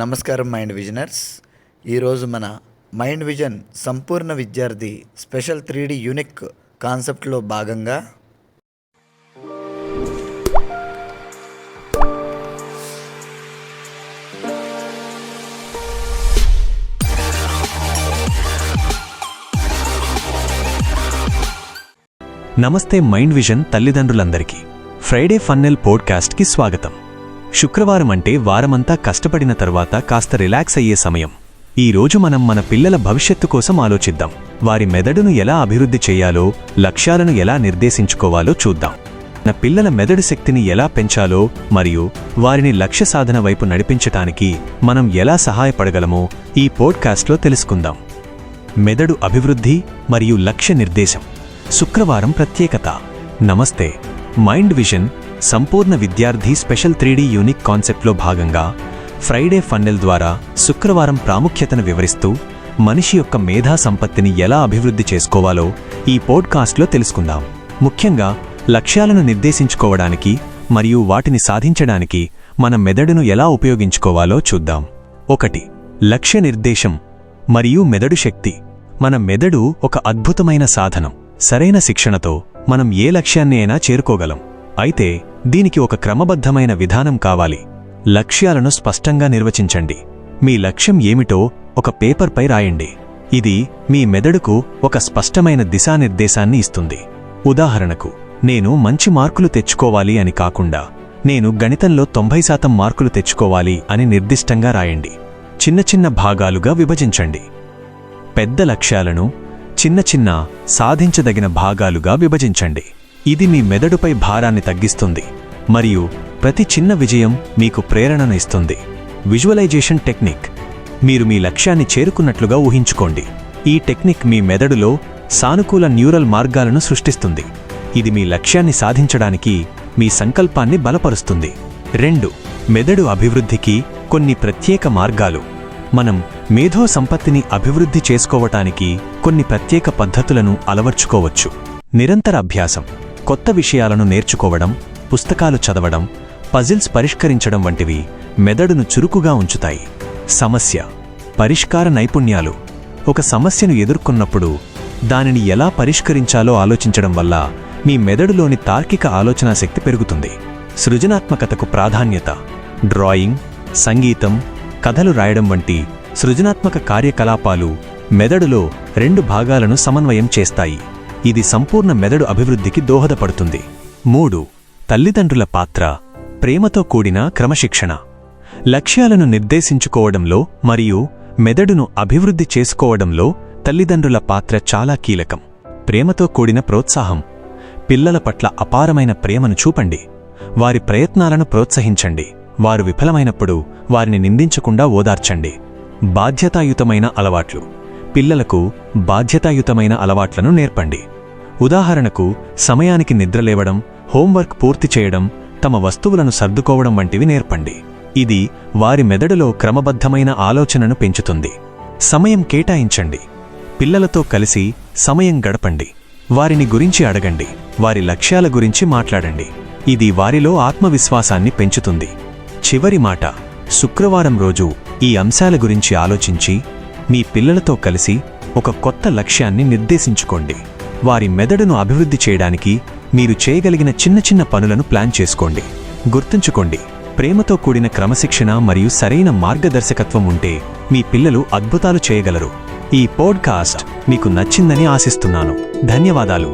నమస్కారం మైండ్ విజనర్స్. ఈరోజు మన మైండ్ విజన్ సంపూర్ణ విద్యార్థి స్పెషల్ 3D యూనిక్ కాన్సెప్ట్లో భాగంగా నమస్తే మైండ్ విజన్ తల్లిదండ్రులందరికీ ఫ్రైడే ఫన్నెల్ పోడ్కాస్ట్కి స్వాగతం. శుక్రవారం అంటే వారమంతా కష్టపడిన తర్వాత కాస్త రిలాక్స్ అయ్యే సమయం. ఈరోజు మనం మన పిల్లల భవిష్యత్తు కోసం ఆలోచిద్దాం. వారి మెదడును ఎలా అభివృద్ధి చేయాలో, లక్ష్యాలను ఎలా నిర్దేశించుకోవాలో చూద్దాం. మన పిల్లల మెదడు శక్తిని ఎలా పెంచాలో మరియు వారిని లక్ష్య సాధన వైపు నడిపించటానికి మనం ఎలా సహాయపడగలమో ఈ పోడ్కాస్ట్లో తెలుసుకుందాం. మెదడు అభివృద్ధి మరియు లక్ష్య నిర్దేశం. శుక్రవారం ప్రత్యేకత. నమస్తే. మైండ్ విజన్ సంపూర్ణ విద్యార్థి స్పెషల్ 3D యూనిక్ కాన్సెప్ట్లో భాగంగా ఫ్రైడే ఫన్నెల్ ద్వారా శుక్రవారం ప్రాముఖ్యతను వివరిస్తూ మనిషి యొక్క మేధా సంపత్తిని ఎలా అభివృద్ధి చేసుకోవాలో ఈ పోడ్కాస్ట్లో తెలుసుకుందాం. ముఖ్యంగా లక్ష్యాలను నిర్దేశించుకోవడానికి మరియు వాటిని సాధించడానికి మన మెదడును ఎలా ఉపయోగించుకోవాలో చూద్దాం. 1. లక్ష్య నిర్దేశం మరియు మెదడు శక్తి. మన మెదడు ఒక అద్భుతమైన సాధనం. సరైన శిక్షణతో మనం ఏ లక్ష్యాన్ని అయినా చేరుకోగలం. అయితే దీనికి ఒక క్రమబద్ధమైన విధానం కావాలి. లక్ష్యాలను స్పష్టంగా నిర్వచించండి. మీ లక్ష్యం ఏమిటో ఒక పేపర్పై రాయండి. ఇది మీ మెదడుకు ఒక స్పష్టమైన దిశానిర్దేశాన్ని ఇస్తుంది. ఉదాహరణకు, నేను మంచి మార్కులు తెచ్చుకోవాలి అని కాకుండా, నేను గణితంలో 90% మార్కులు తెచ్చుకోవాలి అని నిర్దిష్టంగా రాయండి. చిన్న చిన్న భాగాలుగా విభజించండి. పెద్ద లక్ష్యాలను చిన్న చిన్న సాధించదగిన భాగాలుగా విభజించండి. ఇది మీ మెదడుపై భారాన్ని తగ్గిస్తుంది మరియు ప్రతి చిన్న విజయం మీకు ప్రేరణను ఇస్తుంది. Visualisation technique. మీరు మీ లక్ష్యాన్ని చేరుకున్నట్లుగా ఊహించుకోండి. ఈ టెక్నిక్ మీ మెదడులో సానుకూల న్యూరల్ మార్గాలను సృష్టిస్తుంది. ఇది మీ లక్ష్యాన్ని సాధించడానికి మీ సంకల్పాన్ని బలపరుస్తుంది. 2. మెదడు అభివృద్ధికి కొన్ని ప్రత్యేక మార్గాలు. మనం మేధో సంపత్తిని అభివృద్ధి చేసుకోవటానికి కొన్ని ప్రత్యేక పద్ధతులను అలవర్చుకోవచ్చు. నిరంతర అభ్యాసం, కొత్త విషయాలను నేర్చుకోవడం, పుస్తకాలు చదవడం, పజిల్స్ పరిష్కరించడం వంటివి మెదడును చురుకుగా ఉంచుతాయి. సమస్య పరిష్కార నైపుణ్యాలు. ఒక సమస్యను ఎదుర్కొన్నప్పుడు దానిని ఎలా పరిష్కరించాలో ఆలోచించడం వల్ల మీ మెదడులోని తార్కిక ఆలోచనా శక్తి పెరుగుతుంది. సృజనాత్మకతకు ప్రాధాన్యత. డ్రాయింగ్, సంగీతం, కథలు రాయడం వంటి సృజనాత్మక కార్యకలాపాలు మెదడులో 2 భాగాలను సమన్వయం చేస్తాయి. ఇది సంపూర్ణ మెదడు అభివృద్ధికి దోహదపడుతుంది. 3. తల్లిదండ్రుల పాత్ర. ప్రేమతో కూడిన క్రమశిక్షణ. లక్ష్యాలను నిర్దేశించుకోవడంలో మరియు మెదడును అభివృద్ధి చేసుకోవడంలో తల్లిదండ్రుల పాత్ర చాలా కీలకం. ప్రేమతో కూడిన ప్రోత్సాహం. పిల్లల పట్ల అపారమైన ప్రేమను చూపండి. వారి ప్రయత్నాలను ప్రోత్సహించండి. వారు విఫలమైనప్పుడు వారిని నిందించకుండా ఓదార్చండి. బాధ్యతాయుతమైన అలవాట్లు. పిల్లలకు బాధ్యతాయుతమైన అలవాట్లను నేర్పండి. ఉదాహరణకు, సమయానికి నిద్రలేవడం, హోంవర్క్ పూర్తి చేయడం, తమ వస్తువులను సర్దుకోవడం వంటివి నేర్పండి. ఇది వారి మెదడులో క్రమబద్ధమైన ఆలోచనను పెంచుతుంది. సమయం కేటాయించండి. పిల్లలతో కలిసి సమయం గడపండి. వారిని గురించి అడగండి. వారి లక్ష్యాల గురించి మాట్లాడండి. ఇది వారిలో ఆత్మవిశ్వాసాన్ని పెంచుతుంది. చివరి మాట. శుక్రవారం రోజు ఈ అంశాల గురించి ఆలోచించి మీ పిల్లలతో కలిసి ఒక కొత్త లక్ష్యాన్ని నిర్దేశించుకోండి. వారి మెదడును అభివృద్ధి చేయడానికి మీరు చేయగలిగిన చిన్న చిన్న పనులను ప్లాన్ చేసుకోండి. గుర్తుంచుకోండి, ప్రేమతో కూడిన క్రమశిక్షణ మరియు సరైన మార్గదర్శకత్వం ఉంటే మీ పిల్లలు అద్భుతాలు చేయగలరు. ఈ పోడ్కాస్ట్ మీకు నచ్చిందని ఆశిస్తున్నాను. ధన్యవాదాలు.